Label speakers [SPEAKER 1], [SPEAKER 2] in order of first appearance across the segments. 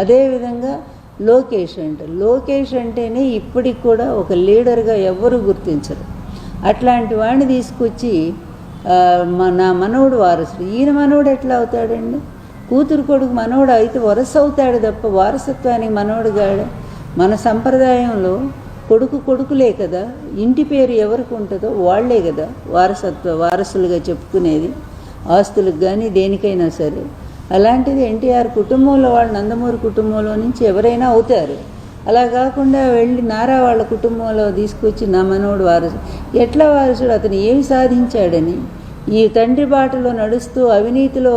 [SPEAKER 1] అదేవిధంగా లోకేష్ అంటేనే ఇప్పటికి కూడా ఒక లీడర్గా ఎవ్వరూ గుర్తించరు. అట్లాంటి వాడిని తీసుకొచ్చి నా మనవడు వారసుడు, ఈయన మనవడు ఎట్లా అవుతాడండి? కూతురు కొడుకు మనవడు అయితే వరస అవుతాడు తప్ప వారసత్వానికి మనవడు గాడు. మన సంప్రదాయంలో కొడుకులే కదా, ఇంటి పేరు ఎవరికి ఉంటుందో వాళ్లే కదా వారసులుగా చెప్పుకునేది, ఆస్తులకు కానీ దేనికైనా సరే. అలాంటిది ఎన్టీఆర్ కుటుంబంలో వాళ్ళు నందమూరి కుటుంబంలో నుంచి ఎవరైనా అవుతారు. అలా కాకుండా వెళ్ళి నారా వాళ్ళ కుటుంబంలో తీసుకొచ్చి నా మనవడు వారసుడు, ఎట్లా వారసుడు? అతను ఏమి సాధించాడని? ఈ తండ్రి బాటలో నడుస్తూ అవినీతిలో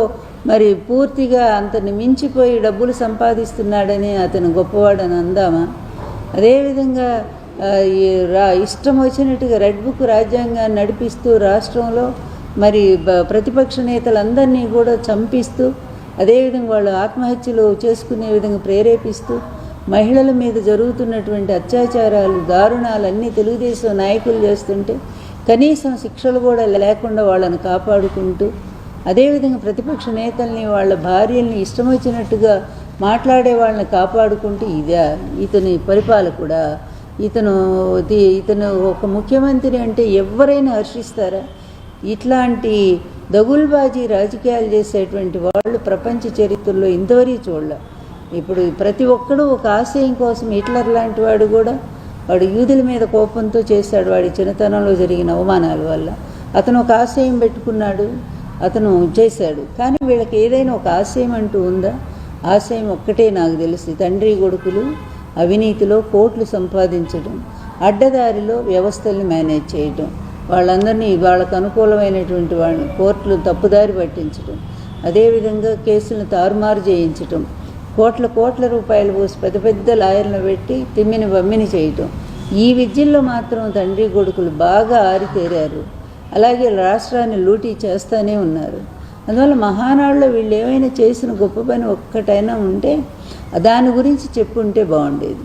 [SPEAKER 1] మరి పూర్తిగా అంతని మించిపోయి డబ్బులు సంపాదిస్తున్నాడని అతను గొప్పవాడని అందామా? అదేవిధంగా ఇష్టం వచ్చినట్టుగా రెడ్ బుక్ రాజ్యాంగాన్ని నడిపిస్తూ రాష్ట్రంలో మరి ప్రతిపక్ష నేతలందరినీ కూడా చంపిస్తూ, అదేవిధంగా వాళ్ళు ఆత్మహత్యలు చేసుకునే విధంగా ప్రేరేపిస్తూ, మహిళల మీద జరుగుతున్నటువంటి అత్యాచారాలు దారుణాలన్నీ తెలుగుదేశం నాయకులు చేస్తుంటే కనీసం శిక్షలు కూడా లేకుండా వాళ్ళని కాపాడుకుంటూ, అదేవిధంగా ప్రతిపక్ష నేతల్ని వాళ్ళ భార్యల్ని ఇష్టం వచ్చినట్టుగా మాట్లాడే వాళ్ళని కాపాడుకుంటూ, ఇతని పరిపాలకుడా? ఇతను ఒక ముఖ్యమంత్రి అంటే ఎవరైనా హర్షిస్తారా? ఇట్లాంటి దగుల్బాజీ రాజకీయాలు చేసేటువంటి వాళ్ళు ప్రపంచ చరిత్రలో ఇంతవరకు చూడలే. ఇప్పుడు ప్రతి ఒక్కడూ ఒక ఆశయం కోసం, హిట్లర్ లాంటి వాడు కూడా వాడు యూదుల మీద కోపంతో చేశాడు, వాడి చిన్నతనంలో జరిగిన అవమానాల వల్ల. అతను ఒక ఆశయం పెట్టుకున్నాడు, అతను చేశాడు. కానీ వీళ్ళకి ఏదైనా ఒక ఆశయం అంటూ ఉందా? ఆశయం ఒక్కటే నాకు తెలిసి, తండ్రి కొడుకులు అవినీతిలో కోట్లు సంపాదించడం, అడ్డదారిలో వ్యవస్థల్ని మేనేజ్ చేయడం, వాళ్ళందరినీ వాళ్ళకు అనుకూలమైనటువంటి వాళ్ళని కోర్టులు తప్పుదారి పట్టించడం, అదేవిధంగా కేసులను తారుమారు చేయించడం, కోట్ల రూపాయలు పోసి పెద్ద లాయర్లను పెట్టి తిమ్మిని బమ్మిని చేయటం. ఈ విద్యల్లో మాత్రం తండ్రి కొడుకులు బాగా ఆరితేరారు. అలాగే రాష్ట్రాన్ని లూటీ చేస్తూనే ఉన్నారు. అందువల్ల మహానాడులో వీళ్ళు ఏమైనా చేసిన గొప్ప పని ఒక్కటైనా ఉంటే దాని గురించి చెప్పుంటే బాగుండేది.